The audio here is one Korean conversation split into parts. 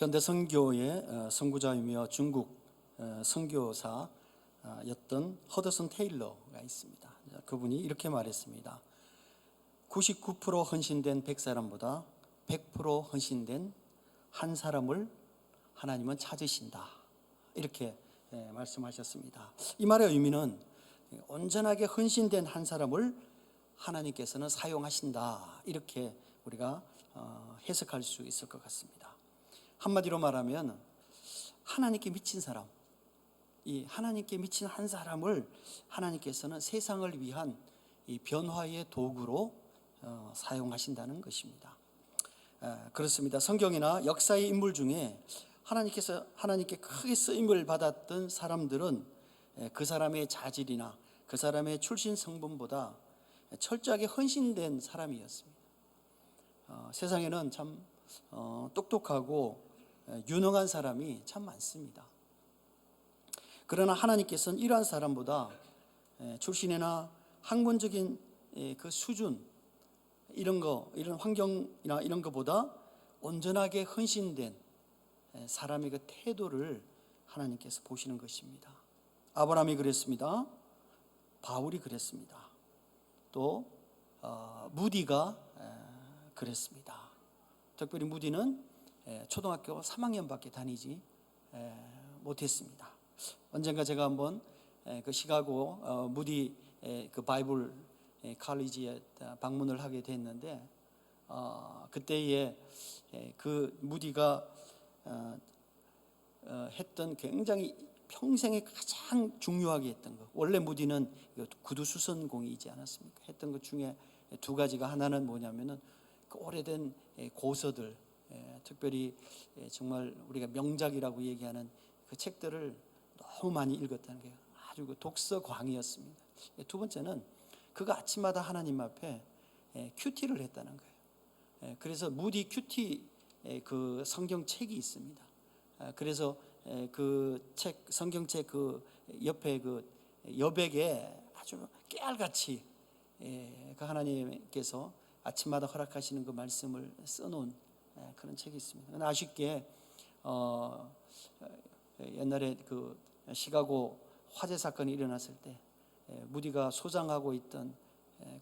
현대 선교의 선구자이며 중국 선교사였던 허드슨 테일러가 있습니다. 그분이 이렇게 말했습니다. 99% 헌신된 100사람보다 100% 헌신된 한 사람을 하나님은 찾으신다. 이렇게 말씀하셨습니다. 이 말의 의미는 온전하게 헌신된 한 사람을 하나님께서는 사용하신다. 이렇게 우리가 해석할 수 있을 것 같습니다. 한마디로 말하면 하나님께 미친 사람, 이 하나님께 미친 한 사람을 하나님께서는 세상을 위한 이 변화의 도구로 사용하신다는 것입니다. 그렇습니다. 성경이나 역사의 인물 중에 하나님께 크게 쓰임을 받았던 사람들은 그 사람의 자질이나 그 사람의 출신 성분보다 철저하게 헌신된 사람이었습니다. 세상에는 참 똑똑하고 유능한 사람이 참 많습니다. 그러나 하나님께서는 이러한 사람보다 출신이나 학문적인 그 수준, 이런 환경이나 이런 것보다 온전하게 헌신된 사람의 그 태도를 하나님께서 보시는 것입니다. 아브라함이 그랬습니다. 바울이 그랬습니다. 또 무디가 그랬습니다. 특별히 무디는 초등학교 3학년밖에 다니지 못했습니다. 언젠가 제가 한번 그 시카고 무디 그 바이블 칼리지에 방문을 하게 됐는데 그때에 그 무디가 했던 굉장히 평생에 가장 중요하게 했던 것, 원래 무디는 구두 수선공이지 않았습니까? 했던 것 중에 두 가지가, 하나는 뭐냐면은 그 오래된 고서들, 특별히 정말 우리가 명작이라고 얘기하는 그 책들을 너무 많이 읽었다는 게 아주 그 독서광이었습니다. 두 번째는 그가 아침마다 하나님 앞에 큐티를 했다는 거예요. 그래서 무디 큐티 그 성경책이 있습니다. 그래서 그 책, 성경책 그 옆에 그 여백에 아주 깨알같이 그 하나님께서 아침마다 허락하시는 그 말씀을 써놓은 그런 책이 있습니다. 아쉽게 옛날에 그 시카고 화재 사건이 일어났을 때 무디가 소장하고 있던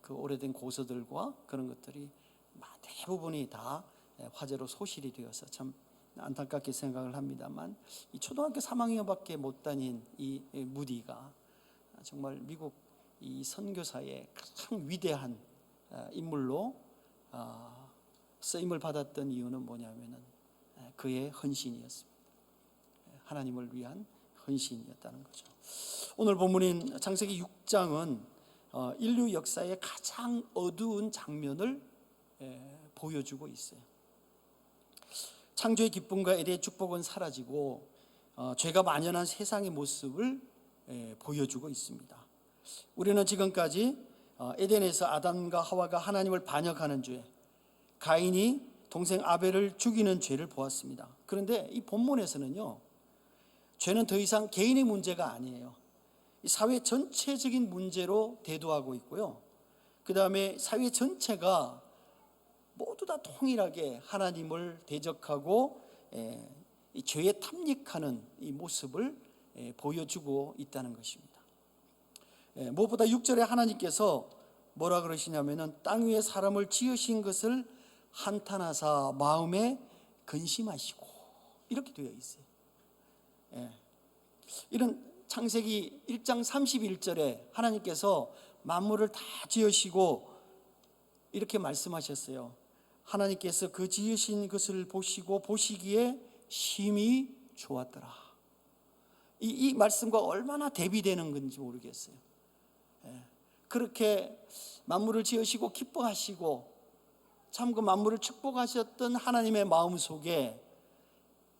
그 오래된 고서들과 그런 것들이 대부분이 다 화재로 소실이 되어서 참 안타깝게 생각을 합니다만, 이 초등학교 3학년밖에 못 다닌 이 무디가 정말 미국 이 선교사의 가장 위대한 인물로 쓰임을 받았던 이유는 뭐냐면은 그의 헌신이었습니다. 하나님을 위한 헌신이었다는 거죠. 오늘 본문인 창세기 6장은 인류 역사의 가장 어두운 장면을 보여주고 있어요. 창조의 기쁨과 에덴의 축복은 사라지고 죄가 만연한 세상의 모습을 보여주고 있습니다. 우리는 지금까지 에덴에서 아담과 하와가 하나님을 반역하는 죄, 가인이 동생 아벨을 죽이는 죄를 보았습니다. 그런데 이 본문에서는요, 죄는 더 이상 개인의 문제가 아니에요. 사회 전체적인 문제로 대두하고 있고요. 그 다음에 사회 전체가 모두 다 통일하게 하나님을 대적하고 이 죄에 탐닉하는 이 모습을 보여주고 있다는 것입니다. 무엇보다 6절에 하나님께서 뭐라 그러시냐면은 땅 위에 사람을 지으신 것을 한탄하사 마음에 근심하시고, 이렇게 되어 있어요. 이런 창세기 1장 31절에 하나님께서 만물을 다 지으시고 이렇게 말씀하셨어요. 하나님께서 그 지으신 것을 보시고 보시기에 심히 좋았더라. 이 말씀과 얼마나 대비되는 건지 모르겠어요. 그렇게 만물을 지으시고 기뻐하시고 참 그 만물을 축복하셨던 하나님의 마음 속에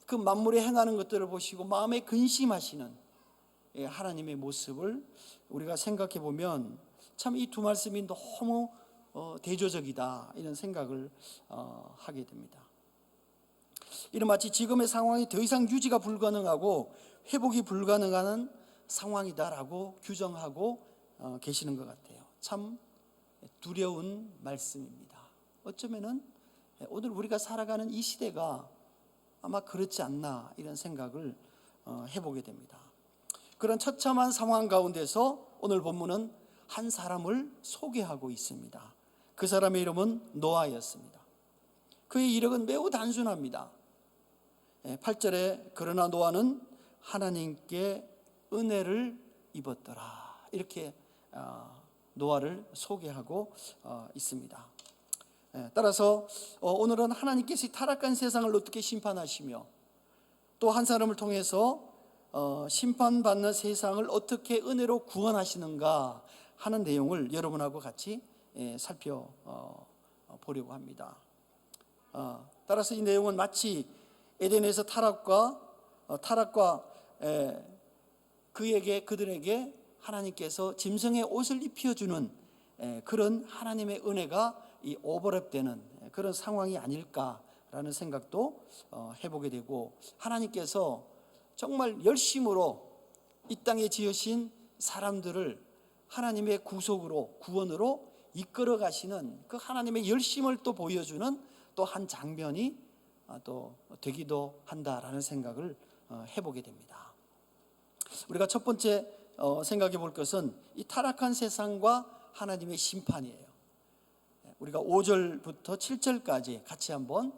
그 만물에 행하는 것들을 보시고 마음에 근심하시는 하나님의 모습을 우리가 생각해 보면 참 이 두 말씀이 너무 대조적이다, 이런 생각을 하게 됩니다. 이는 마치 지금의 상황이 더 이상 유지가 불가능하고 회복이 불가능한 상황이다라고 규정하고 계시는 것 같아요. 참 두려운 말씀입니다. 어쩌면은 오늘 우리가 살아가는 이 시대가 아마 그렇지 않나 이런 생각을 해보게 됩니다. 그런 처참한 상황 가운데서 오늘 본문은 한 사람을 소개하고 있습니다. 그 사람의 이름은 노아였습니다. 그의 이력은 매우 단순합니다. 8절에 그러나 노아는 하나님께 은혜를 입었더라, 이렇게 노아를 소개하고 있습니다. 따라서 오늘은 하나님께서 타락한 세상을 어떻게 심판하시며 또 한 사람을 통해서 심판받는 세상을 어떻게 은혜로 구원하시는가 하는 내용을 여러분하고 같이 살펴보려고 합니다. 따라서 이 내용은 마치 에덴에서 타락과 그들에게 하나님께서 짐승의 옷을 입혀주는 그런 하나님의 은혜가 이 오버랩되는 그런 상황이 아닐까라는 생각도 해보게 되고, 하나님께서 정말 열심으로 이 땅에 지으신 사람들을 하나님의 구속으로 구원으로 이끌어 가시는 그 하나님의 열심을 또 보여주는 또 한 장면이 또 되기도 한다라는 생각을 해보게 됩니다. 우리가 첫 번째 생각해 볼 것은 이 타락한 세상과 하나님의 심판이에요. 우리가 5절부터 7절까지 같이 한번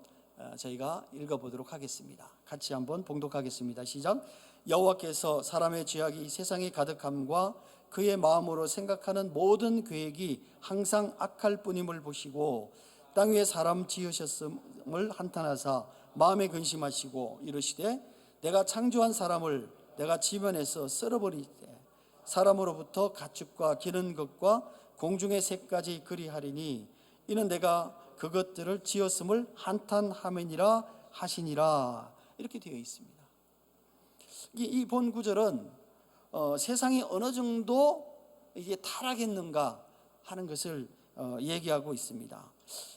저희가 읽어보도록 하겠습니다. 같이 한번 봉독하겠습니다. 시작. 여호와께서 사람의 죄악이 세상에 가득함과 그의 마음으로 생각하는 모든 계획이 항상 악할 뿐임을 보시고 땅 위에 사람 지으셨음을 한탄하사 마음에 근심하시고 이르시되 내가 창조한 사람을 내가 지면에서 썰어버리되 사람으로부터 가축과 기는 것과 공중의 새까지 그리하리니 이는 내가 그것들을 지었음을 한탄함이니라 하시니라, 이렇게 되어 있습니다. 이 본 구절은 세상이 어느 정도 이게 타락했는가 하는 것을 얘기하고 있습니다.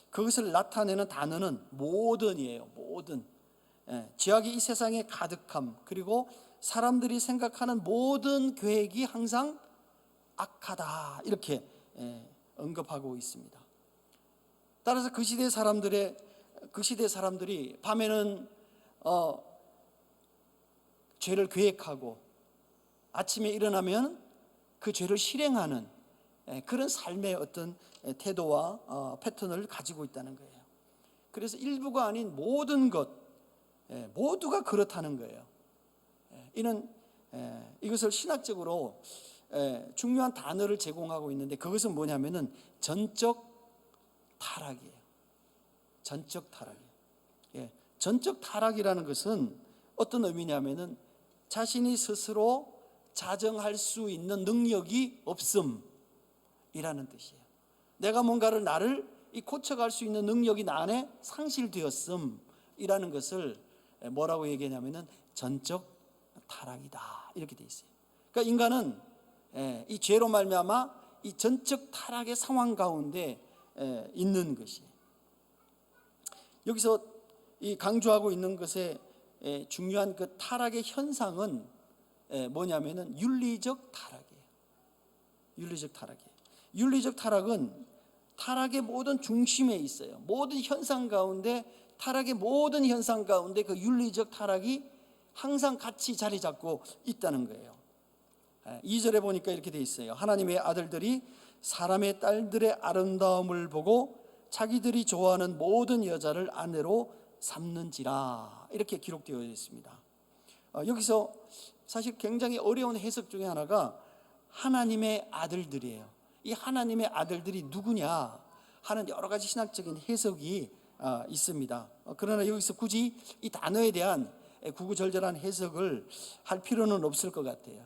그것을 나타내는 단어는 모든이에요. 모든. 죄악이 이 세상에 가득함, 그리고 사람들이 생각하는 모든 계획이 항상 악하다, 이렇게 언급하고 있습니다. 따라서 그 시대 사람들이 밤에는 죄를 계획하고 아침에 일어나면 그 죄를 실행하는 그런 삶의 어떤 태도와 패턴을 가지고 있다는 거예요. 그래서 일부가 아닌 모든 것 모두가 그렇다는 거예요. 이것을 신학적으로 중요한 단어를 제공하고 있는데, 그것은 뭐냐면은 전적 타락이에요. 전적 타락이에요. 전적 타락이라는 것은 어떤 의미냐면은 자신이 스스로 자정할 수 있는 능력이 없음이라는 뜻이에요. 내가 뭔가를 나를 고쳐갈 수 있는 능력이 나 안에 상실되었음이라는 것을 뭐라고 얘기하냐면은 전적 타락이다, 이렇게 되어 있어요. 그러니까 인간은 이 죄로 말미암아 이 전적 타락의 상황 가운데 있는 것이에요. 여기서 이 강조하고 있는 것의 중요한 그 타락의 현상은 뭐냐면은 윤리적 타락이에요. 윤리적 타락이에요. 윤리적 타락은 타락의 모든 중심에 있어요. 모든 현상 가운데, 타락의 모든 현상 가운데 그 윤리적 타락이 항상 같이 자리 잡고 있다는 거예요. 2절에 보니까 이렇게 돼 있어요. 하나님의 아들들이 사람의 딸들의 아름다움을 보고 자기들이 좋아하는 모든 여자를 아내로 삼는지라, 이렇게 기록되어 있습니다. 여기서 사실 굉장히 어려운 해석 중에 하나가 하나님의 아들들이에요. 이 하나님의 아들들이 누구냐 하는 여러 가지 신학적인 해석이 있습니다. 그러나 여기서 굳이 이 단어에 대한 구구절절한 해석을 할 필요는 없을 것 같아요.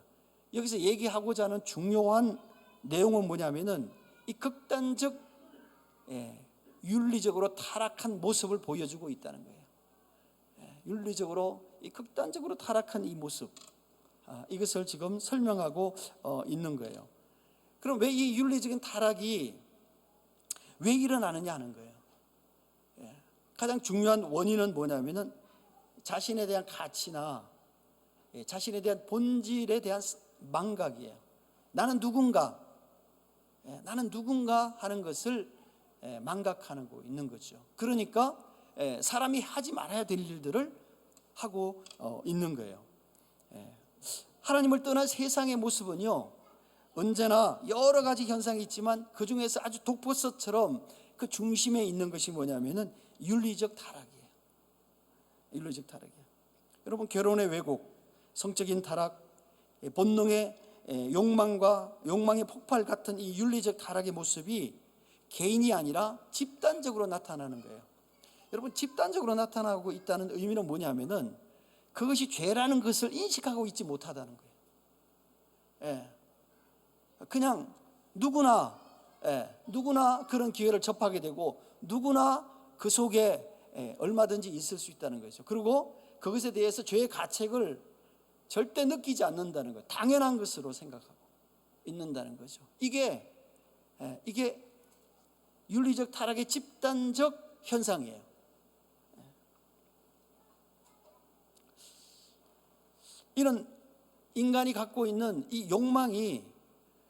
여기서 얘기하고자 하는 중요한 내용은 뭐냐면은 이 극단적 윤리적으로 타락한 모습을 보여주고 있다는 거예요. 윤리적으로 이 극단적으로 타락한 이 모습, 이것을 지금 설명하고 있는 거예요. 그럼 왜 이 윤리적인 타락이 왜 일어나느냐 하는 거예요. 가장 중요한 원인은 뭐냐면은 자신에 대한 가치나 자신에 대한 본질에 대한 망각이에요. 나는 누군가 하는 것을 망각하고 있는 거죠. 그러니까 사람이 하지 말아야 될 일들을 하고 있는 거예요. 하나님을 떠난 세상의 모습은요, 언제나 여러 가지 현상이 있지만 그 중에서 아주 독버섯처럼 그 중심에 있는 것이 뭐냐면은 윤리적 타락이에요. 윤리적 타락이에요. 여러분, 결혼의 왜곡, 성적인 타락, 본능의 욕망의 폭발 같은 이 윤리적 타락의 모습이 개인이 아니라 집단적으로 나타나는 거예요. 여러분, 집단적으로 나타나고 있다는 의미는 뭐냐면은 그것이 죄라는 것을 인식하고 있지 못하다는 거예요. 그냥 누구나 그런 기회를 접하게 되고 누구나 그 속에 얼마든지 있을 수 있다는 거죠. 그리고 그것에 대해서 죄의 가책을 절대 느끼지 않는다는 거예요. 당연한 것으로 생각하고 있는다는 거죠. 이게 윤리적 타락의 집단적 현상이에요. 이런 인간이 갖고 있는 이 욕망이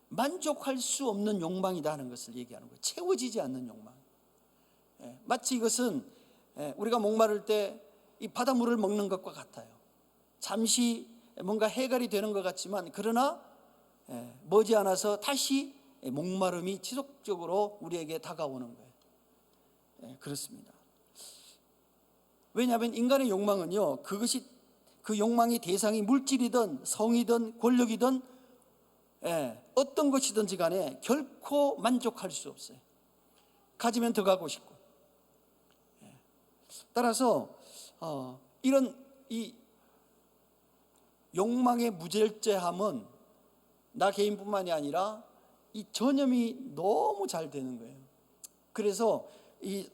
만족할 수 없는 욕망이다 하는 것을 얘기하는 거예요. 채워지지 않는 욕망. 마치 이것은 우리가 목마를 때 이 바닷물을 먹는 것과 같아요. 잠시 뭔가 해결이 되는 것 같지만 그러나 머지않아서 다시 목마름이 지속적으로 우리에게 다가오는 거예요. 그렇습니다. 왜냐하면 인간의 욕망은요, 그 욕망의 대상이 물질이든 성이든 권력이든 어떤 것이든지 간에 결코 만족할 수 없어요. 가지면 더 가고 싶고. 따라서 이런 이 욕망의 무절제함은 나 개인뿐만이 아니라 이 전염이 너무 잘 되는 거예요. 그래서 이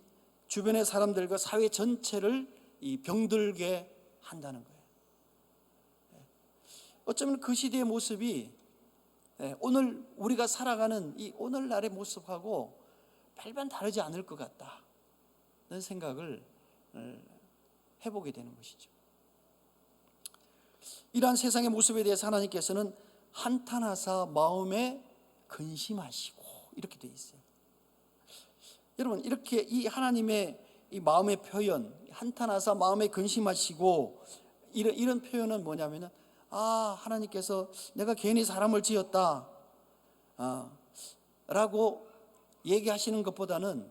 주변의 사람들과 사회 전체를 이 병들게 한다는 거예요. 어쩌면 그 시대의 모습이 오늘 우리가 살아가는 이 오늘날의 모습하고 별반 다르지 않을 것 같다는 생각을 해보게 되는 것이죠. 이러한 세상의 모습에 대해서 하나님께서는 한탄하사 마음에 근심하시고 이렇게 되어 있어요. 여러분, 이렇게 이 하나님의 이 마음의 표현, 한탄하사 마음에 근심하시고 이런 표현은 뭐냐면은 하나님께서 내가 괜히 사람을 지었다 라고 얘기하시는 것보다는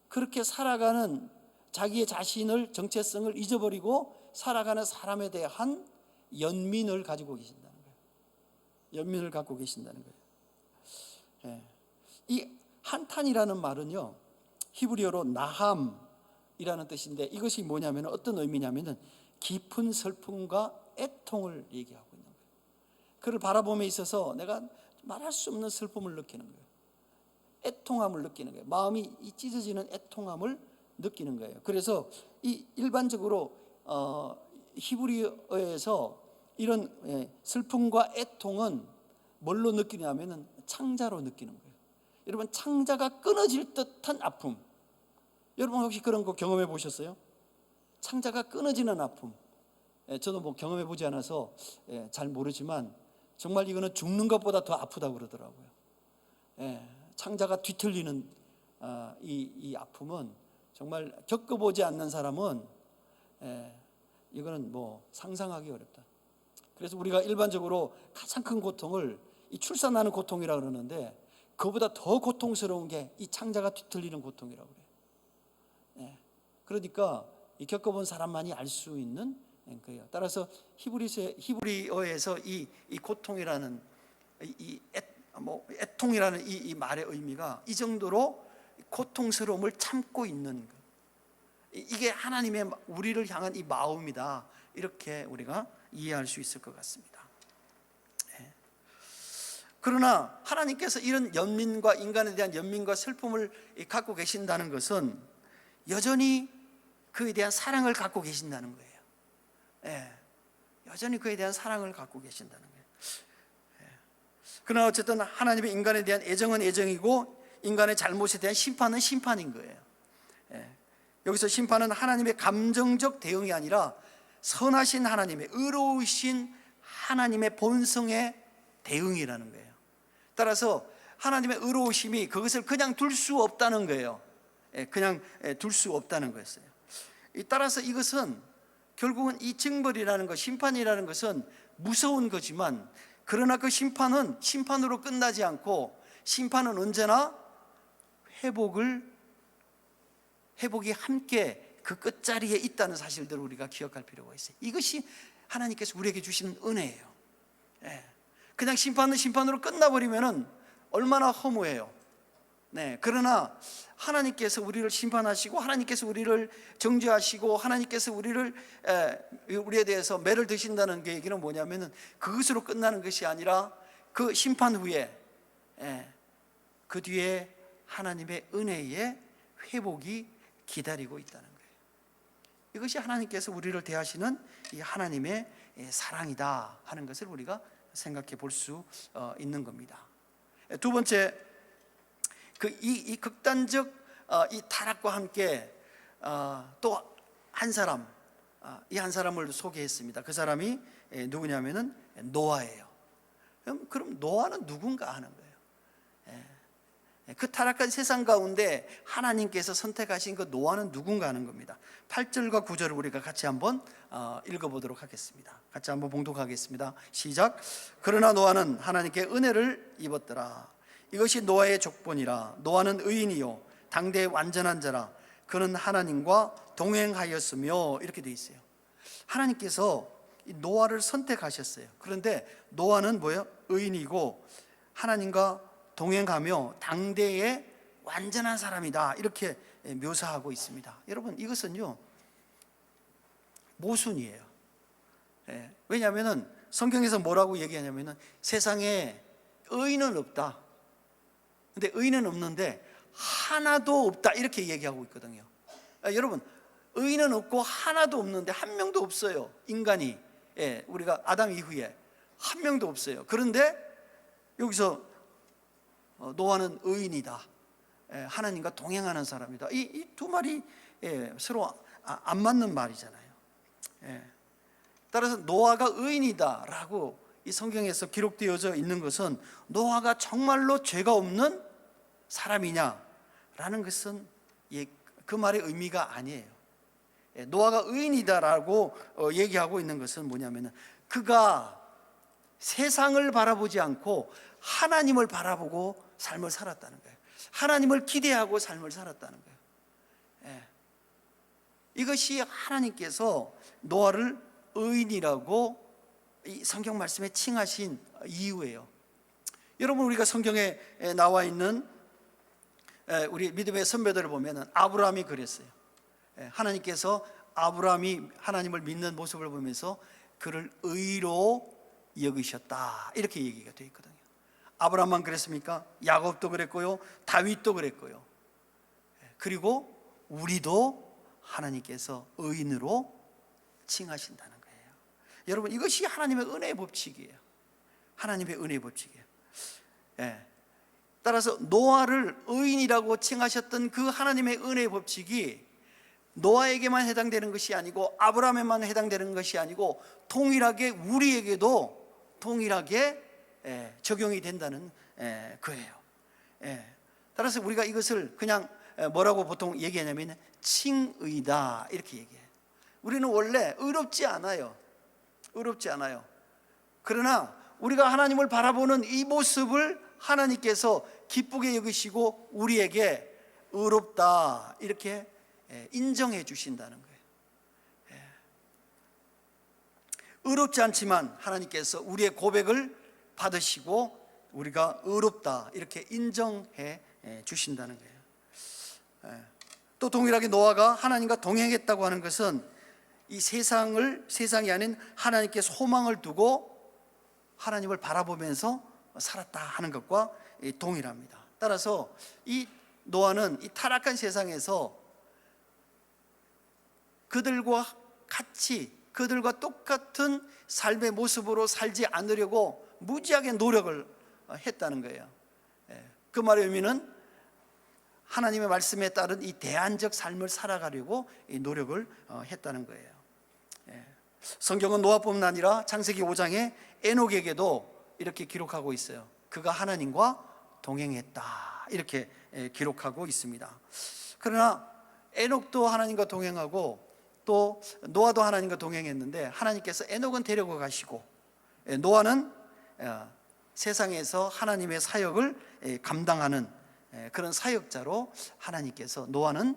그렇게 살아가는 자기의 자신을, 정체성을 잊어버리고 살아가는 사람에 대한 연민을 가지고 계신다는 거예요. 연민을 갖고 계신다는 거예요. 이 한탄이라는 말은요, 히브리어로 나함이라는 뜻인데 이것이 뭐냐면 어떤 의미냐면은 깊은 슬픔과 애통을 얘기하고 있는 거예요. 그를 바라봄에 있어서 내가 말할 수 없는 슬픔을 느끼는 거예요. 애통함을 느끼는 거예요. 마음이 찢어지는 애통함을 느끼는 거예요. 그래서 이 일반적으로 히브리어에서 이런 슬픔과 애통은 뭘로 느끼냐면은 창자로 느끼는 거예요. 여러분, 창자가 끊어질 듯한 아픔. 여러분 혹시 그런 거 경험해 보셨어요? 창자가 끊어지는 아픔. 저도 뭐 경험해 보지 않아서 잘 모르지만 정말 이거는 죽는 것보다 더 아프다고 그러더라고요. 창자가 뒤틀리는 이 아픔은 정말 겪어보지 않는 사람은 이거는 뭐 상상하기 어렵다. 그래서 우리가 일반적으로 가장 큰 고통을 이 출산하는 고통이라고 그러는데 그보다 더 고통스러운 게 이 창자가 뒤틀리는 고통이라고 그래요. 그러니까 이 겪어본 사람만이 알 수 있는 거예요. 따라서 히브리어에서 이 고통이라는 애통이라는 이 말의 의미가 이 정도로 고통스러움을 참고 있는 것. 이게 하나님의 우리를 향한 이 마음이다. 이렇게 우리가 이해할 수 있을 것 같습니다. 그러나 하나님께서 이런 연민과 인간에 대한 연민과 슬픔을 갖고 계신다는 것은 여전히 그에 대한 사랑을 갖고 계신다는 거예요. 여전히 그에 대한 사랑을 갖고 계신다는 거예요. 그러나 어쨌든 하나님의 인간에 대한 애정은 애정이고 인간의 잘못에 대한 심판은 심판인 거예요. 여기서 심판은 하나님의 감정적 대응이 아니라 선하신 하나님의, 의로우신 하나님의 본성의 대응이라는 거예요. 따라서 하나님의 의로우심이 그것을 그냥 둘 수 없다는 거예요. 그냥 둘 수 없다는 거였어요. 따라서 이것은 결국은 이 징벌이라는 것, 심판이라는 것은 무서운 거지만, 그러나 그 심판은 심판으로 끝나지 않고 심판은 언제나 회복이 함께 그 끝자리에 있다는 사실들을 우리가 기억할 필요가 있어요. 이것이 하나님께서 우리에게 주시는 은혜예요. 그냥 심판은 심판으로 끝나버리면 얼마나 허무해요. 그러나 하나님께서 우리를 심판하시고, 하나님께서 우리를 정죄하시고, 하나님께서 우리에 대해서 매를 드신다는 그 얘기는 뭐냐면은, 그것으로 끝나는 것이 아니라 그 심판 후에 그 뒤에 하나님의 은혜의 회복이 기다리고 있다는 거예요. 이것이 하나님께서 우리를 대하시는 이 하나님의 사랑이다 하는 것을 우리가 생각해 볼 수 있는 겁니다. 두 번째, 이 극단적 이 타락과 함께 또 한 사람, 이 한 사람을 소개했습니다. 그 사람이 누구냐면은 노아예요. 그럼 노아는 누군가 하는 거예요. 그 타락한 세상 가운데 하나님께서 선택하신 그 노아는 누군가 하는 겁니다. 8절과 9절을 우리가 같이 한번 읽어보도록 하겠습니다. 같이 한번 봉독하겠습니다. 시작. 그러나 노아는 하나님께 은혜를 입었더라. 이것이 노아의 족본이라. 노아는 의인이요 당대의 완전한 자라. 그는 하나님과 동행하였으며, 이렇게 되어 있어요. 하나님께서 노아를 선택하셨어요. 그런데 노아는 뭐예요? 의인이고 하나님과 동행하며 당대의 완전한 사람이다, 이렇게 묘사하고 있습니다. 여러분, 이것은요 모순이에요. 왜냐하면 성경에서 뭐라고 얘기하냐면, 세상에 의인은 없다. 근데 의인은 없는데 하나도 없다, 이렇게 얘기하고 있거든요. 여러분, 의인은 없고 하나도 없는데, 한 명도 없어요. 인간이, 우리가 아담 이후에 한 명도 없어요. 그런데 여기서 노아는 의인이다, 하나님과 동행하는 사람이다, 이 두 말이 서로 안 맞는 말이잖아요. 따라서 노아가 의인이다라고 이 성경에서 기록되어져 있는 것은 노아가 정말로 죄가 없는 사람이냐라는 것은 그 말의 의미가 아니에요. 노아가 의인이다라고 얘기하고 있는 것은 뭐냐면, 그가 세상을 바라보지 않고 하나님을 바라보고 삶을 살았다는 거예요. 하나님을 기대하고 삶을 살았다는 거예요. 이것이 하나님께서 노아를 의인이라고 이 성경 말씀에 칭하신 이유예요. 여러분, 우리가 성경에 나와 있는 우리 믿음의 선배들을 보면 아브라함이 그랬어요. 하나님께서 아브라함이 하나님을 믿는 모습을 보면서 그를 의로 여기셨다, 이렇게 얘기가 되어 있거든요. 아브라함만 그랬습니까? 야곱도 그랬고요, 다윗도 그랬고요. 그리고 우리도 하나님께서 의인으로 칭하신다는 거예요. 여러분, 이것이 하나님의 은혜의 법칙이에요. 하나님의 은혜의 법칙이에요. 따라서 노아를 의인이라고 칭하셨던 그 하나님의 은혜의 법칙이 노아에게만 해당되는 것이 아니고, 아브라함에만 해당되는 것이 아니고, 동일하게 우리에게도 동일하게 적용이 된다는 거예요. 따라서 우리가 이것을 그냥 뭐라고 보통 얘기하냐면 칭의다, 이렇게 얘기해요. 우리는 원래 의롭지 않아요. 그러나 우리가 하나님을 바라보는 이 모습을 하나님께서 기쁘게 여기시고 우리에게 의롭다, 이렇게 인정해 주신다는 거예요. 의롭지 않지만 하나님께서 우리의 고백을 받으시고 우리가 의롭다, 이렇게 인정해 주신다는 거예요. 또 동일하게 노아가 하나님과 동행했다고 하는 것은 이 세상이 아닌 하나님께 소망을 두고 하나님을 바라보면서 살았다 하는 것과 동일합니다. 따라서 이 노아는 이 타락한 세상에서 그들과 똑같은 삶의 모습으로 살지 않으려고 무지하게 노력을 했다는 거예요. 그 말의 의미는 하나님의 말씀에 따른 이 대안적 삶을 살아가려고 이 노력을 했다는 거예요. 성경은 노아뿐만 아니라 창세기 5장에 에녹에게도 이렇게 기록하고 있어요. 그가 하나님과 동행했다, 이렇게 기록하고 있습니다. 그러나 에녹도 하나님과 동행하고 또 노아도 하나님과 동행했는데 하나님께서 에녹은 데리고 가시고 노아는 세상에서 하나님의 사역을 감당하는 그런 사역자로 하나님께서 노아는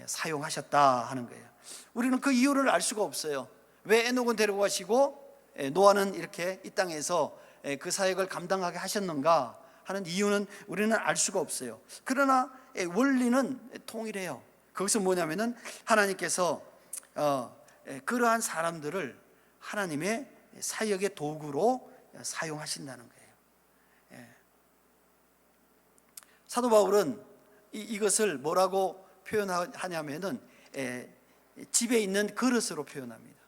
사용하셨다 하는 거예요. 우리는 그 이유를 알 수가 없어요. 왜 에녹은 데리고 가시고 노아는 이렇게 이 땅에서 그 사역을 감당하게 하셨는가 하는 이유는 우리는 알 수가 없어요. 그러나 원리는 동일해요. 거기서 뭐냐면은 하나님께서 그러한 사람들을 하나님의 사역의 도구로 사용하신다는 거예요. 사도 바울은 이것을 뭐라고 표현하냐면은 집에 있는 그릇으로 표현합니다.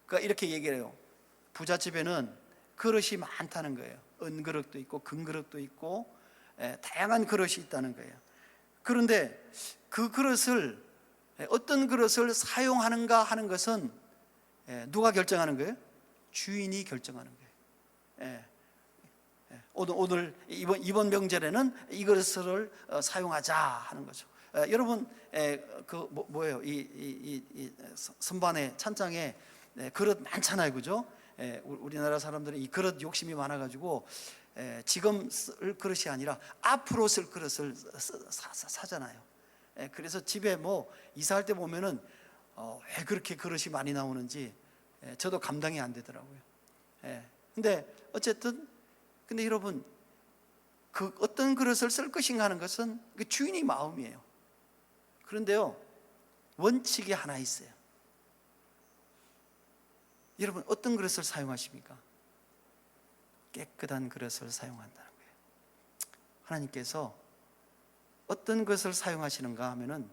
그러니까 이렇게 얘기해요. 부잣집에는 그릇이 많다는 거예요. 은그릇도 있고 금그릇도 있고 다양한 그릇이 있다는 거예요. 그런데 그 그릇을 어떤 그릇을 사용하는가 하는 것은 누가 결정하는 거예요? 주인이 결정하는 거예요. 오늘 이번 명절에는 이 그릇을 사용하자 하는 거죠. 여러분 그 뭐예요? 이 선반에 찬장에 그릇 많잖아요, 그죠? 우리나라 사람들은 이 그릇 욕심이 많아가지고 지금 쓸 그릇이 아니라 앞으로 쓸 그릇을 사잖아요. 그래서 집에 뭐 이사할 때 보면은 왜 그렇게 그릇이 많이 나오는지 저도 감당이 안 되더라고요. 근데 어쨌든 근데 여러분 그 어떤 그릇을 쓸 것인가 하는 것은 그 주인의 마음이에요. 그런데요 원칙이 하나 있어요. 여러분 어떤 그릇을 사용하십니까? 깨끗한 그릇을 사용한다는 거예요. 하나님께서 어떤 것을 사용하시는가 하면은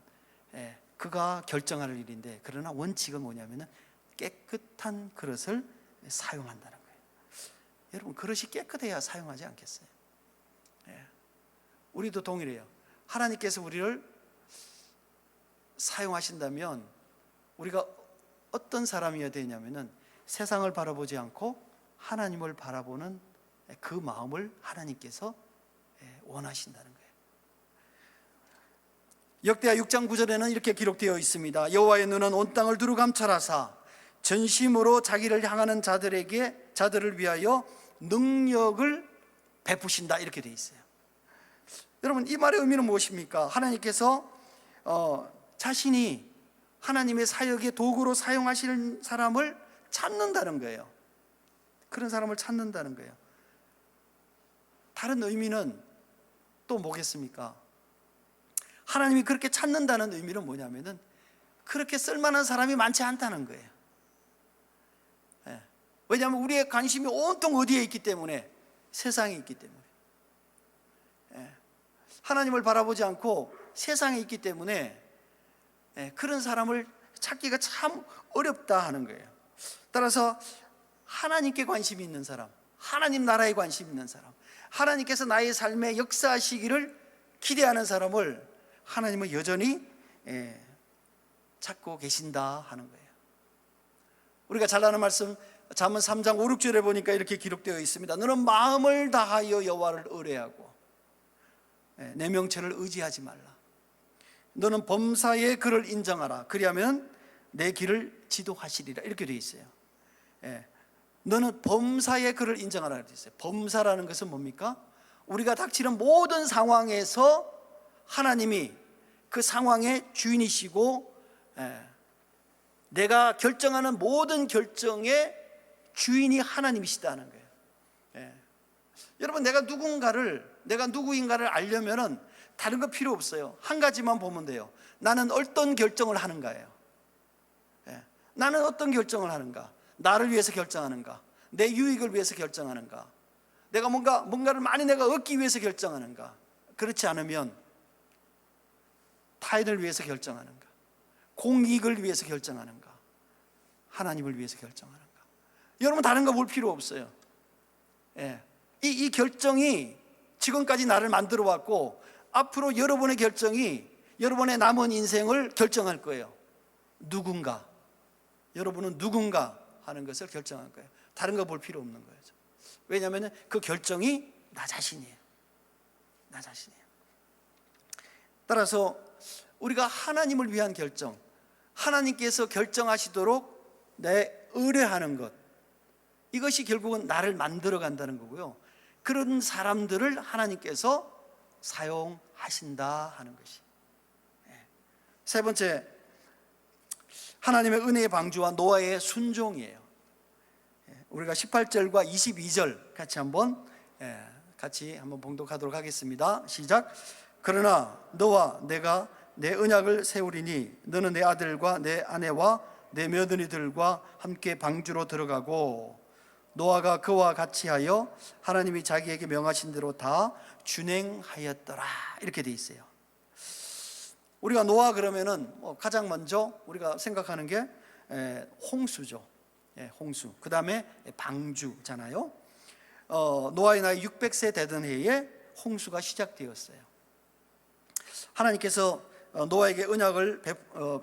그가 결정할 일인데, 그러나 원칙은 뭐냐면은 깨끗한 그릇을 사용한다는 거예요. 여러분 그릇이 깨끗해야 사용하지 않겠어요? 우리도 동일해요. 하나님께서 우리를 사용하신다면 우리가 어떤 사람이어야 되냐면은 세상을 바라보지 않고 하나님을 바라보는 그 마음을 하나님께서 원하신다는 거예요. 역대하 6장 9절에는 이렇게 기록되어 있습니다. 여호와의 눈은 온 땅을 두루 감찰하사 전심으로 자기를 향하는 자들을 위하여 능력을 베푸신다, 이렇게 되어 있어요. 여러분 이 말의 의미는 무엇입니까? 하나님께서 자신이 하나님의 사역의 도구로 사용하실 사람을 찾는다는 거예요. 그런 사람을 찾는다는 거예요. 다른 의미는 또 뭐겠습니까? 하나님이 그렇게 찾는다는 의미는 뭐냐면은 그렇게 쓸만한 사람이 많지 않다는 거예요. 왜냐하면 우리의 관심이 온통 어디에 있기 때문에, 세상에 있기 때문에, 하나님을 바라보지 않고 세상에 있기 때문에 그런 사람을 찾기가 참 어렵다 하는 거예요. 따라서 하나님께 관심이 있는 사람, 하나님 나라에 관심 있는 사람, 하나님께서 나의 삶에 역사하시기를 기대하는 사람을 하나님은 여전히 찾고 계신다 하는 거예요. 우리가 잘 아는 말씀 잠언 3장 5, 6절에 보니까 이렇게 기록되어 있습니다. 너는 마음을 다하여 여호와를 의뢰하고 내 명체를 의지하지 말라. 너는 범사의 그를 인정하라. 그리하면 내 길을 지도하시리라. 이렇게 되어 있어요. 너는 범사의 그를 인정하라 이렇게 되어 있어요. 범사라는 것은 뭡니까? 우리가 닥치는 모든 상황에서 하나님이 그 상황의 주인이시고 내가 결정하는 모든 결정의 주인이 하나님이시다는 거예요. 여러분 내가 누구인가를 알려면은 다른 거 필요 없어요. 한 가지만 보면 돼요. 나는 어떤 결정을 하는가예요. 나는 어떤 결정을 하는가? 나를 위해서 결정하는가? 내 유익을 위해서 결정하는가? 내가 뭔가를 많이 내가 얻기 위해서 결정하는가? 그렇지 않으면 타인을 위해서 결정하는가? 공익을 위해서 결정하는가? 하나님을 위해서 결정하는가? 여러분 다른 거 볼 필요 없어요. 이 결정이 지금까지 나를 만들어 왔고 앞으로 여러분의 결정이 여러분의 남은 인생을 결정할 거예요. 누군가, 여러분은 누군가 하는 것을 결정할 거예요. 다른 거 볼 필요 없는 거예요. 왜냐하면 그 결정이 나 자신이에요. 나 자신이에요. 따라서 우리가 하나님을 위한 결정, 하나님께서 결정하시도록 내 의뢰하는 것, 이것이 결국은 나를 만들어 간다는 거고요. 그런 사람들을 하나님께서 사용하신다 하는 것이. 세 번째, 하나님의 은혜의 방주와 노아의 순종이에요. 우리가 18절과 22절 같이 한번 봉독하도록 하겠습니다. 시작. 그러나 너와 내가 내 언약을 세우리니 너는 내 아들과 내 아내와 내 며느리들과 함께 방주로 들어가고 노아가 그와 같이 하여 하나님이 자기에게 명하신 대로 다 준행하였더라. 이렇게 돼 있어요. 우리가 노아 그러면은 가장 먼저 우리가 생각하는 게 홍수죠. 홍수. 그 다음에 방주잖아요. 노아의 나이 600세 되던 해에 홍수가 시작되었어요. 하나님께서 노아에게 언약을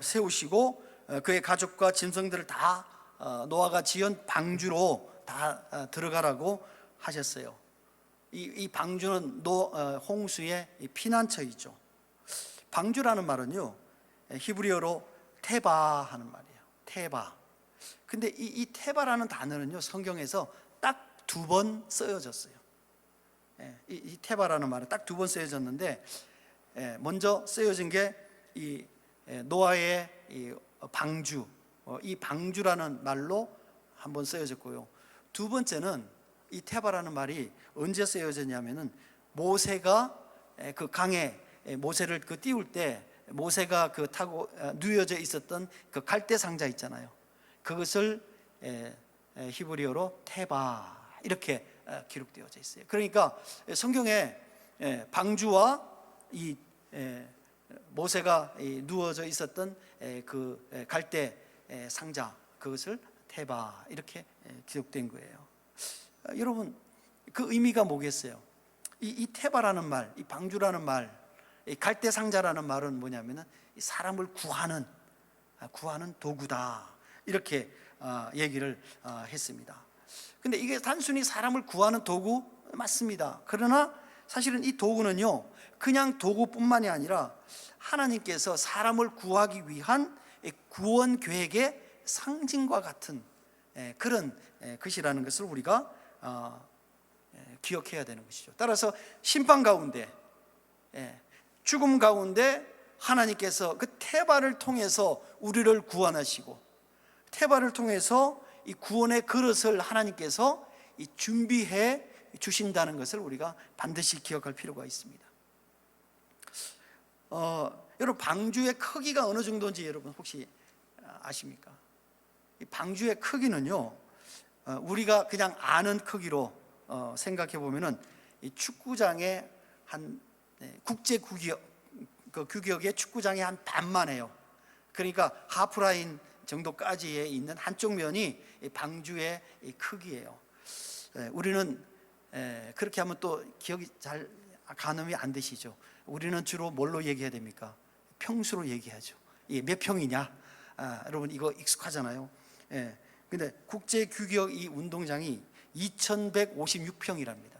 세우시고 그의 가족과 짐승들을 다 노아가 지은 방주로 다 들어가라고 하셨어요. 이 방주는 홍수의 피난처이죠. 방주라는 말은요, 히브리어로 테바 하는 말이에요. 테바. 근데 이 테바라는 단어는요, 성경에서 딱 2번 쓰여졌어요. 이 테바라는 말은 딱 2번 쓰여졌는데, 먼저 쓰여진 게 이 노아의 이 방주, 이 방주라는 말로 한번 쓰여졌고요. 두 번째는 이 테바라는 말이 언제 쓰여졌냐면은 모세가 그 강에 모세를 띄울 때 모세가 타고 누워져 있었던 그 갈대 상자 있잖아요. 그것을 히브리어로 테바 이렇게 기록되어져 있어요. 그러니까 성경에 방주와 이 모세가 누워져 있었던 그 갈대 상자, 그것을 테바 이렇게 기록된 거예요. 여러분, 그 의미가 뭐겠어요? 이 테바라는 말, 이 방주라는 말, 이 갈대 상자라는 말은 뭐냐면은 사람을 구하는 도구다, 이렇게 얘기를 했습니다. 근데 이게 단순히 사람을 구하는 도구 맞습니다. 그러나 사실은 이 도구는요, 그냥 도구뿐만이 아니라 하나님께서 사람을 구하기 위한 구원 계획의 상징과 같은 그런 것이라는 것을 우리가 기억해야 되는 것이죠. 따라서 심판 가운데, 죽음 가운데 하나님께서 그 테바를 통해서 우리를 구원하시고, 테바를 통해서 이 구원의 그릇을 하나님께서 준비해 주신다는 것을 우리가 반드시 기억할 필요가 있습니다. 여러분, 방주의 크기가 어느 정도인지 여러분 혹시 아십니까? 이 방주의 크기는요, 우리가 그냥 아는 크기로 생각해 보면은 이 축구장의 한 국제 규격의 축구장의 한 반만 해요. 그러니까 하프라인 정도까지에 있는 한쪽 면이 방주의 크기예요. 우리는 그렇게 하면 또 기억이 잘 가늠이 안 되시죠. 우리는 주로 뭘로 얘기해야 됩니까? 평수로 얘기하죠. 몇 평이냐? 여러분 이거 익숙하잖아요. 근데 국제 규격 이 운동장이 2156평이랍니다.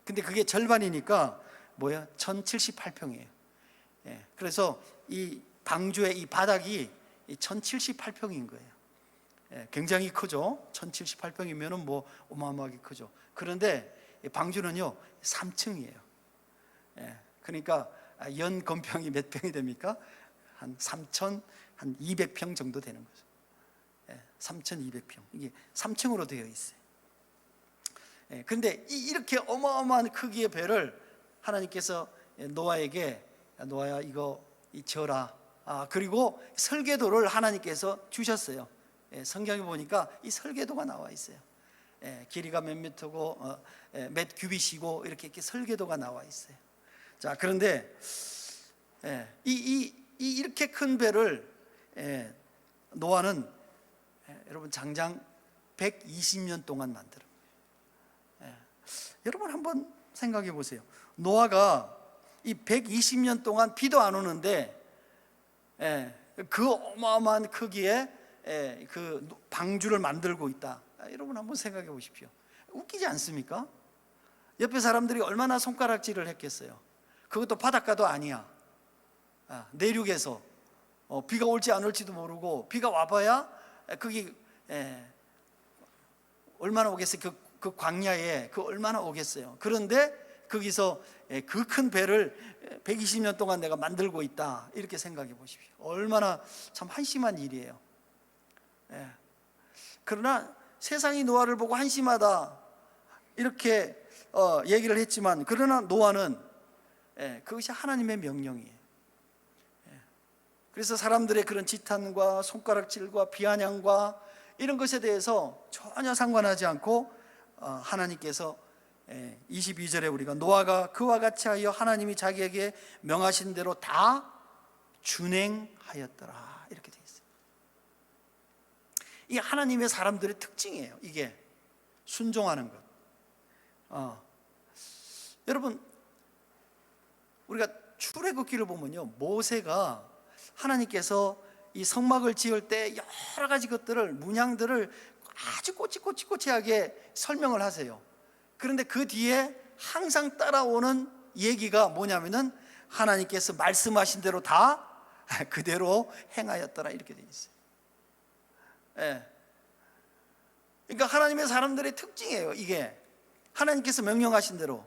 근데 그게 절반이니까 뭐야? 1078평이에요. 그래서 이 방주의 이 바닥이 1078평인 거예요. 굉장히 크죠. 1078평이면은 뭐 어마어마하게 크죠. 그런데 방주는요 3층이에요. 그러니까 연 건평이 몇 평이 됩니까? 한 3,200평 정도 되는 거죠. 3,200평. 이게 3층으로 되어 있어요. 그런데 이렇게 어마어마한 크기의 배를 하나님께서 노아에게, 노아야 이거 져라. 그리고 설계도를 하나님께서 주셨어요. 성경에 보니까 이 설계도가 나와 있어요. 길이가 몇 미터고 몇 규빗이고 이렇게 설계도가 나와 있어요. 자, 그런데 이렇게 큰 배를 노아는 여러분 장장 120년 동안 만들어. 여러분 한번 생각해 보세요. 노아가 이 120년 동안 비도 안 오는데 그 어마어마한 크기의 그 방주를 만들고 있다. 여러분 한번 생각해 보십시오. 웃기지 않습니까? 옆에 사람들이 얼마나 손가락질을 했겠어요. 그것도 바닷가도 아니야. 내륙에서 비가 올지 안 올지도 모르고 비가 와봐야 거기 얼마나 오겠어요? 그 광야에 얼마나 오겠어요? 그런데 거기서 그 큰 배를 120년 동안 내가 만들고 있다, 이렇게 생각해 보십시오. 얼마나 참 한심한 일이에요. 그러나 세상이 노아를 보고 한심하다 이렇게 얘기를 했지만, 그러나 노아는 그것이 하나님의 명령이에요. 그래서 사람들의 그런 지탄과 손가락질과 비아냥과 이런 것에 대해서 전혀 상관하지 않고 하나님께서 22절에 우리가 노아가 그와 같이 하여 하나님이 자기에게 명하신 대로 다 준행하였더라, 이렇게 되어 있어요. 이 하나님의 사람들의 특징이에요. 이게 순종하는 것. 여러분, 우리가 출애굽기를 보면요, 모세가 하나님께서 이 성막을 지을 때 여러 가지 것들을, 문양들을 아주 꼬치꼬치하게 설명을 하세요. 그런데 그 뒤에 항상 따라오는 얘기가 뭐냐면은 하나님께서 말씀하신 대로 다 그대로 행하였더라, 이렇게 되어 있어요. 그러니까 하나님의 사람들의 특징이에요. 이게 하나님께서 명령하신 대로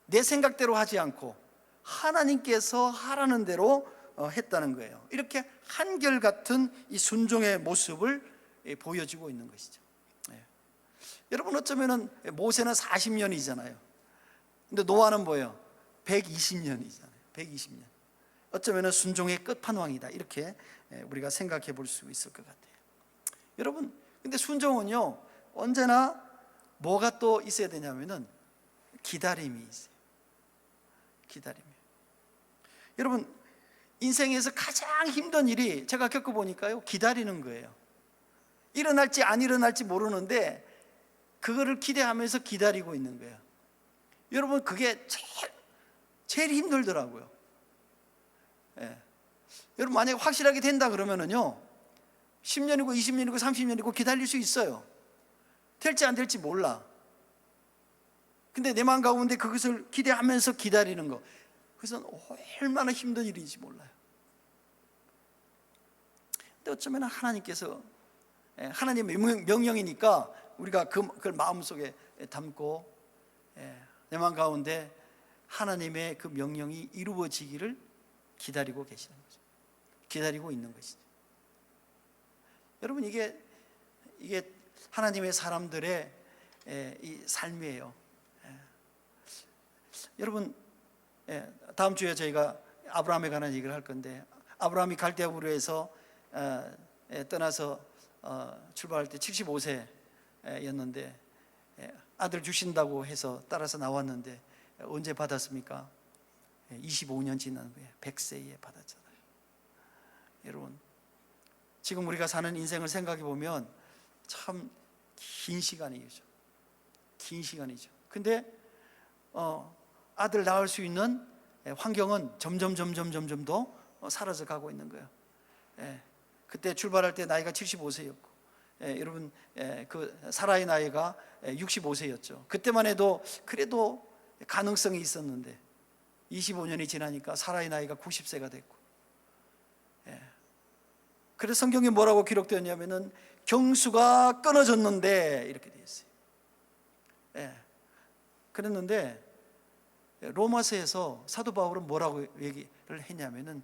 내 생각대로 하지 않고 하나님께서 하라는 대로 했다는 거예요. 이렇게 한결같은 이 순종의 모습을 보여주고 있는 것이죠. 여러분, 어쩌면은 모세는 40년이잖아요. 근데 노아는 뭐예요? 120년이잖아요. 120년. 어쩌면은 순종의 끝판왕이다, 이렇게 우리가 생각해 볼 수 있을 것 같아요. 여러분, 근데 순종은요, 언제나 뭐가 또 있어야 되냐면은 기다림이 있어요. 기다림이. 여러분, 인생에서 가장 힘든 일이 제가 겪어보니까요, 기다리는 거예요. 일어날지 안 일어날지 모르는데 그거를 기대하면서 기다리고 있는 거예요. 여러분, 그게 제일 힘들더라고요. 여러분, 만약에 확실하게 된다 그러면은요, 10년이고 20년이고 30년이고 기다릴 수 있어요. 될지 안 될지 몰라. 근데 내 마음 가운데 그것을 기대하면서 기다리는 거, 그것은 얼마나 힘든 일인지 몰라요. 근데 어쩌면 하나님께서, 하나님의 명령이니까 우리가 그걸 마음속에 담고 내 마음 가운데 하나님의 그 명령이 이루어지기를 기다리고 계시는 거죠. 기다리고 있는 것이죠. 여러분, 이게 하나님의 사람들의 이 삶이에요. 여러분, 다음 주에 저희가 아브라함에 관한 얘기를 할 건데, 아브라함이 갈대아 우르에서 떠나서 출발할 때 75세였는데 아들 주신다고 해서 따라서 나왔는데 언제 받았습니까? 25년 지난 후에 100세에 받았잖아요. 여러분, 지금 우리가 사는 인생을 생각해 보면 참 긴 시간이죠. 긴 시간이죠. 근데 아들 낳을 수 있는 환경은 점점 더 사라져 가고 있는 거예요. 그때 출발할 때 나이가 75세였고, 여러분, 그 사라의 나이가 65세였죠. 그때만 해도 그래도 가능성이 있었는데 25년이 지나니까 사라의 나이가 90세가 됐고, 그래서 성경에 뭐라고 기록되었냐면은 경수가 끊어졌는데, 이렇게 되어 있어요. 그랬는데 로마서에서 사도 바울은 뭐라고 얘기를 했냐면은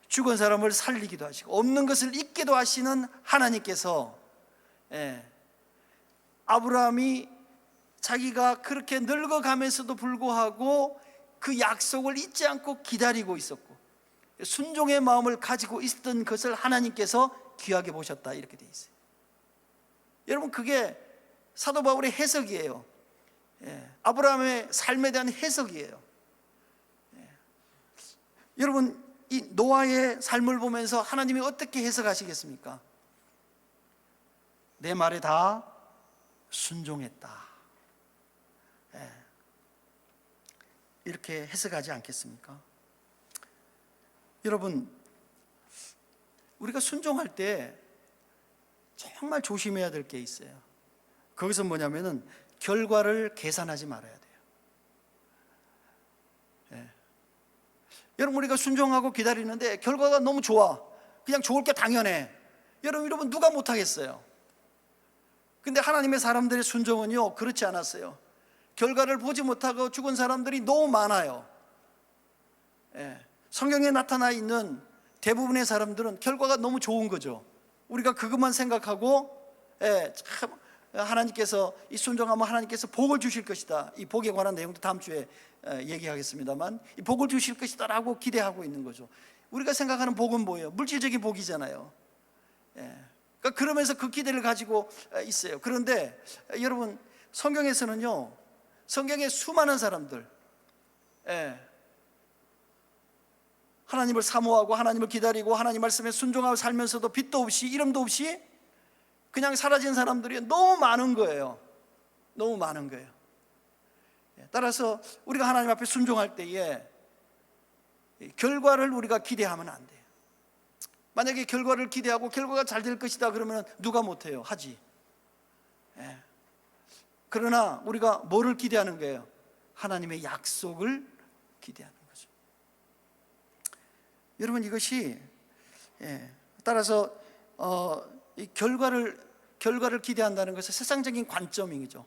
죽은 사람을 살리기도 하시고 없는 것을 있게도 하시는 하나님께서, 아브라함이 자기가 그렇게 늙어가면서도 불구하고 그 약속을 잊지 않고 기다리고 있었고 순종의 마음을 가지고 있었던 것을 하나님께서 귀하게 보셨다, 이렇게 돼 있어요. 여러분, 그게 사도 바울의 해석이에요. 아브라함의 삶에 대한 해석이에요. 여러분, 이 노아의 삶을 보면서 하나님이 어떻게 해석하시겠습니까? 내 말에 다 순종했다, 이렇게 해석하지 않겠습니까? 여러분, 우리가 순종할 때 정말 조심해야 될 게 있어요. 거기서 뭐냐면은 결과를 계산하지 말아야 돼요. 여러분, 우리가 순종하고 기다리는데 결과가 너무 좋아. 그냥 좋을 게 당연해. 여러분 누가 못하겠어요? 근데 하나님의 사람들의 순종은요 그렇지 않았어요. 결과를 보지 못하고 죽은 사람들이 너무 많아요. 성경에 나타나 있는 대부분의 사람들은 결과가 너무 좋은 거죠. 우리가 그것만 생각하고 참 하나님께서 이 순종하면 하나님께서 복을 주실 것이다. 이 복에 관한 내용도 다음 주에 얘기하겠습니다만, 이 복을 주실 것이다 라고 기대하고 있는 거죠. 우리가 생각하는 복은 뭐예요? 물질적인 복이잖아요. 그러니까 그러면서 그 기대를 가지고 있어요. 그런데 여러분, 성경에서는요, 성경의 수많은 사람들, 하나님을 사모하고 하나님을 기다리고 하나님 말씀에 순종하고 살면서도 빚도 없이 이름도 없이 그냥 사라진 사람들이 너무 많은 거예요. 너무 많은 거예요. 따라서 우리가 하나님 앞에 순종할 때에 결과를 우리가 기대하면 안 돼요. 만약에 결과를 기대하고 결과가 잘 될 것이다 그러면 누가 못해요? 하지. 그러나 우리가 뭐를 기대하는 거예요? 하나님의 약속을 기대하는 거죠. 여러분, 이것이 따라서 이 결과를 기대한다는 것은 세상적인 관점이죠.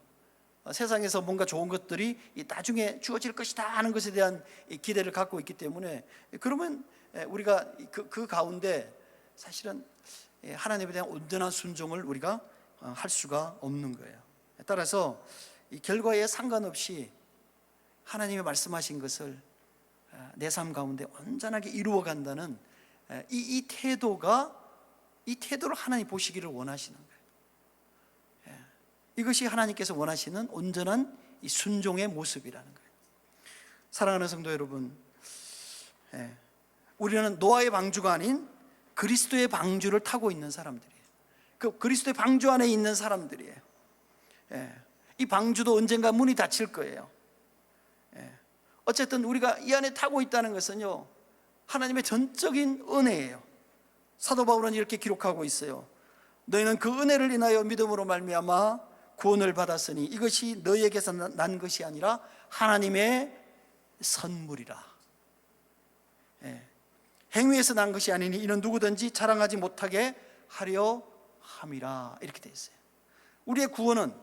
세상에서 뭔가 좋은 것들이 나중에 주어질 것이다 하는 것에 대한 기대를 갖고 있기 때문에, 그러면 우리가 그 가운데 사실은 하나님에 대한 온전한 순종을 우리가 할 수가 없는 거예요. 따라서 이 결과에 상관없이 하나님이 말씀하신 것을 내 삶 가운데 온전하게 이루어 간다는 이 태도를 하나님 보시기를 원하시는 거예요. 이것이 하나님께서 원하시는 온전한 이 순종의 모습이라는 거예요. 사랑하는 성도 여러분, 우리는 노아의 방주가 아닌 그리스도의 방주를 타고 있는 사람들이에요. 그 그리스도의 방주 안에 있는 사람들이에요. 이 방주도 언젠가 문이 닫힐 거예요. 어쨌든 우리가 이 안에 타고 있다는 것은요, 하나님의 전적인 은혜예요. 사도 바울은 이렇게 기록하고 있어요. 너희는 그 은혜를 인하여 믿음으로 말미암아 구원을 받았으니 이것이 너희에게서 난 것이 아니라 하나님의 선물이라. 행위에서 난 것이 아니니 이는 누구든지 자랑하지 못하게 하려 함이라. 이렇게 되어 있어요. 우리의 구원은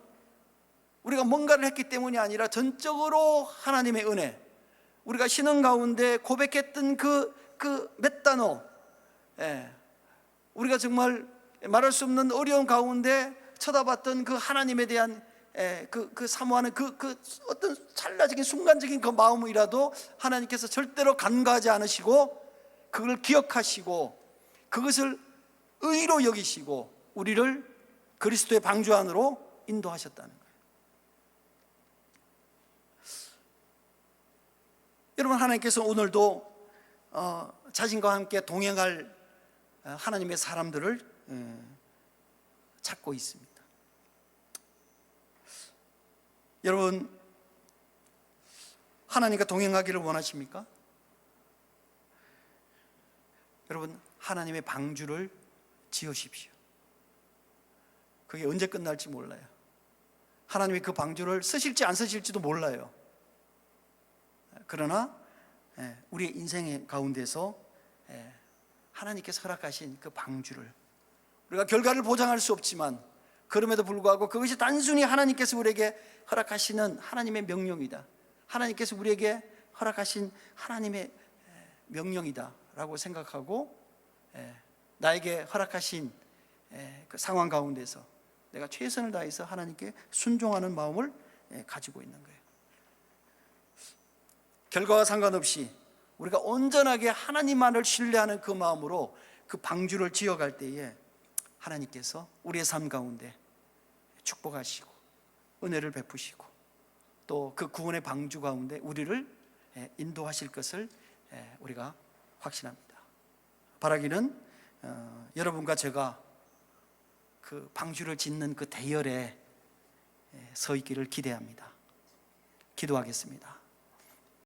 우리가 뭔가를 했기 때문이 아니라 전적으로 하나님의 은혜, 우리가 신앙 가운데 고백했던 그 몇 단어, 우리가 정말 말할 수 없는 어려운 가운데 쳐다봤던 그 하나님에 대한 그 사모하는 그 어떤 찰나적인 순간적인 그 마음이라도 하나님께서 절대로 간과하지 않으시고 그걸 기억하시고 그것을 의로 여기시고 우리를 그리스도의 방주 안으로 인도하셨다는 거예요. 여러분, 하나님께서 오늘도 자신과 함께 동행할 하나님의 사람들을 찾고 있습니다. 여러분, 하나님과 동행하기를 원하십니까? 여러분, 하나님의 방주를 지으십시오. 그게 언제 끝날지 몰라요. 하나님이 그 방주를 쓰실지 안 쓰실지도 몰라요. 그러나 우리의 인생의 가운데서 하나님께서 허락하신 그 방주를, 우리가 결과를 보장할 수 없지만 그럼에도 불구하고 그것이 단순히 하나님께서 우리에게 허락하시는 하나님의 명령이다, 하나님께서 우리에게 허락하신 하나님의 명령이다 라고 생각하고 나에게 허락하신 그 상황 가운데서 내가 최선을 다해서 하나님께 순종하는 마음을 가지고 있는 거예요. 결과와 상관없이 우리가 온전하게 하나님만을 신뢰하는 그 마음으로 그 방주를 지어갈 때에 하나님께서 우리의 삶 가운데 축복하시고 은혜를 베푸시고 또 그 구원의 방주 가운데 우리를 인도하실 것을 우리가 확신합니다. 바라기는 여러분과 제가 그 방주를 짓는 그 대열에 서 있기를 기대합니다. 기도하겠습니다.